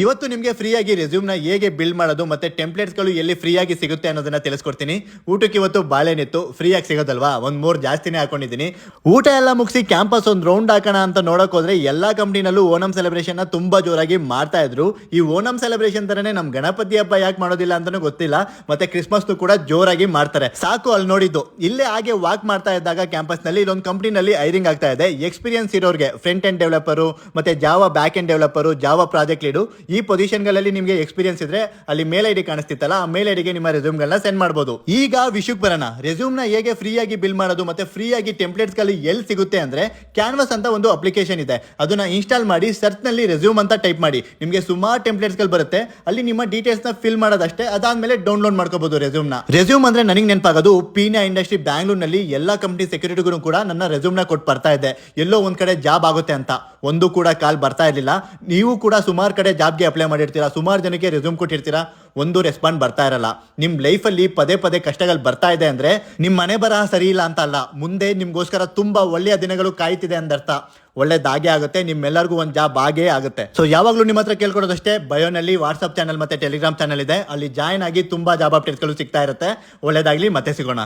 ಇವತ್ತು ನಿಮಗೆ ಫ್ರೀಯಾಗಿ ರೆಸ್ಯೂಮ್ನ ಹೇಗೆ ಬಿಲ್ಡ್ ಮಾಡೋದು ಮತ್ತೆ ಟೆಂಪ್ಲೇಟ್ಸ್ಗಳು ಎಲ್ಲಿ ಫ್ರೀಯಾಗಿ ಸಿಗುತ್ತೆ ಅನ್ನೋದನ್ನ ತಿಳಿಸ್ಕೊಡ್ತೀನಿ. ಊಟಕ್ಕೆ ಇವತ್ತು ಬಾಳೆನಿತ್ತು, ಫ್ರೀಯಾಗಿ ಸಿಗೋದಲ್ವಾ, ಒಂದು 3 ಜಾಸ್ತಿನೇ ಹಾಕೊಂಡಿದ್ದೀನಿ. ಊಟ ಎಲ್ಲ ಮುಗಿಸಿ ಕ್ಯಾಂಪಸ್ ಒಂದು ರೌಂಡ್ ಹಾಕೋಣ ಅಂತ ನೋಡಕ್ ಹೋದ್ರೆ ಎಲ್ಲಾ ಕಂಪ್ನಿನಲ್ಲೂ ಓಣಂ ಸೆಲೆಬ್ರೇಷನ್ ನ ತುಂಬಾ ಜೋರಾಗಿ ಮಾಡ್ತಾ ಇದ್ರು. ಈ ಓಣಂ ಸೆಲೆಬ್ರೇಷನ್ ತರನೇ ನಮ್ ಗಣಪತಿ ಹಬ್ಬ ಯಾಕೆ ಮಾಡೋದಿಲ್ಲ ಅಂತಾನೂ ಗೊತ್ತಿಲ್ಲ. ಮತ್ತೆ ಕ್ರಿಸ್ಮಸ್ ಕೂಡ ಜೋರಾಗಿ ಮಾಡ್ತಾರೆ. ಸಾಕು ಅಲ್ಲಿ ನೋಡಿದ್ದು. ಇಲ್ಲೇ ಹಾಗೆ ವಾಕ್ ಮಾಡ್ತಾ ಇದ್ದಾಗ ಕ್ಯಾಂಪಸ್ ನಲ್ಲಿ ಇಲ್ಲೊಂದು ಕಂಪ್ನಿನಲ್ಲಿ ಹೈರಿಂಗ್ ಆಗ್ತಾ ಇದೆ. ಎಕ್ಸ್ಪೀರಿಯನ್ಸ್ ಇರೋರಿಗೆ ಫ್ರಂಟ್ ಎಂಡ್ ಡೆವಲಪರು ಮತ್ತೆ Java back end developer, Java project lead, ಈ ಪೊಸಿಷನ್ಗಳಲ್ಲಿ ನಿಮಗೆ ಎಕ್ಸ್ಪೀರಿಯನ್ಸ್ ಇದ್ರೆ ಅಲ್ಲಿ ಮೇಲ್ ಐಡಿ ಕಾಣಿಸ್ತಿತ್ತಲ್ಲ, ಆ ಮೇಲ್ ಐಡಿಗೆ ನಿಮ್ಮ ರೆಸ್ಯೂಮ್ಗಳನ್ನ ಸೆಂಡ್ ಮಾಡಬಹುದು. ಈಗ ವಿಷಯಕ್ಕೆ ಬರೋಣ. ರೆಸ್ಯೂಮ್ನ ಹೇಗೆ ಫ್ರೀಯಾಗಿ ಬಿಲ್ ಮಾಡೋದು ಮತ್ತೆ ಫ್ರೀಯಾಗಿ ಟೆಂಪ್ಲೇಟ್ಸ್ ಗಳು ಎಲ್ಲಿ ಸಿಗುತ್ತೆ ಅಂದ್ರೆ, ಕ್ಯಾನ್ವಾಸ್ ಅಂತ ಒಂದು ಅಪ್ಲಿಕೇಶನ್ ಇದೆ. ಅದನ್ನ ಇನ್ಸ್ಟಾಲ್ ಮಾಡಿ ಸರ್ಚ್ ನಲ್ಲಿ ರೆಸ್ಯೂಮ್ ಅಂತ ಟೈಪ್ ಮಾಡಿ. ನಿಮಗೆ ಸುಮಾರು ಟೆಂಪ್ಲೇಟ್ಸ್ ಗಳು ಬರುತ್ತೆ. ಅಲ್ಲಿ ನಿಮ್ಮ ಡೀಟೇಲ್ಸ್ ನ ಫಿಲ್ ಮಾಡೋದಷ್ಟೇ. ಅದಾದ್ಮೇಲೆ ಡೌನ್ಲೋಡ್ ಮಾಡ್ಕೋಬಹುದು ರೆಸ್ಯೂಮ್ನ. ರೆಸ್ಯೂಮ್ ಅಂದ್ರೆ ನನಗೆ ನೆನಪಾಗೋದು ಪೀನಾ ಇಂಡಸ್ಟ್ರಿ ಬ್ಯಾಂಗ್ಳೂರ್ನಲ್ಲಿ ಎಲ್ಲಾ ಕಂಪ್ನಿ ಸೆಕ್ಯೂರಿಟಿಗೂ ಕೂಡ ನನ್ನ ರೆಸ್ಯೂಮ್ನ ಕೊಟ್ಟು ಬರ್ತಾ ಇದೆ. ಎಲ್ಲೋ ಒಂದ್ ಕಡೆ ಜಾಬ್ ಆಗುತ್ತೆ ಅಂತ ಒಂದು ಕೂಡ ಕಾಲ್ ಬರ್ತಾ ಇರಲಿಲ್ಲ. ನೀವು ಕೂಡ ಸುಮಾರು ಕಡೆ ಜಾಬ್ಗೆ ಅಪ್ಲೈ ಮಾಡಿರ್ತೀರಾ, ಸುಮಾರು ಜನಕ್ಕೆ ರೆಸ್ಯೂಮ್ ಕೊಟ್ಟಿರ್ತೀರಾ, ಒಂದು ರೆಸ್ಪಾಂಡ್ ಬರ್ತಾ ಇರಲ್ಲ. ನಿಮ್ ಲೈಫಲ್ಲಿ ಪದೇ ಪದೇ ಕಷ್ಟಗಳು ಬರ್ತಾ ಇದೆ ಅಂದ್ರೆ ನಿಮ್ ಮನೆ ಬರಹ ಸರಿ ಇಲ್ಲ ಅಂತ ಅಲ್ಲ, ಮುಂದೆ ನಿಮ್ಗೋಸ್ಕರ ತುಂಬಾ ಒಳ್ಳೆಯ ದಿನಗಳು ಕಾಯ್ತಿದೆ ಅಂದರ್ಥ. ಒಳ್ಳೇದಾಗೆ ಆಗುತ್ತೆ, ನಿಮ್ಮೆಲ್ಲರಿಗೂ ಒಂದು ಜಾಬ್ ಆಗೇ ಆಗುತ್ತೆ. ಸೊ ಯಾವಾಗಲೂ ನಿಮ್ಮ ಹತ್ರ ಕೇಳ್ಕೊಡೋದಷ್ಟೇ, ಬಯೋನಲ್ಲಿ ವಾಟ್ಸ್ಆಪ್ ಚಾನಲ್ ಮತ್ತೆ ಟೆಲಿಗ್ರಾಮ್ ಚಾನಲ್ ಇದೆ, ಅಲ್ಲಿ ಜಾಯ್ನ್ ಆಗಿ ತುಂಬಾ ಜಾಬ್ ಅಪ್ಡೇಟ್ಸ್ಗಳು ಸಿಗ್ತಾ ಇರುತ್ತೆ. ಒಳ್ಳೇದಾಗ್ಲಿ, ಮತ್ತೆ ಸಿಗೋಣ.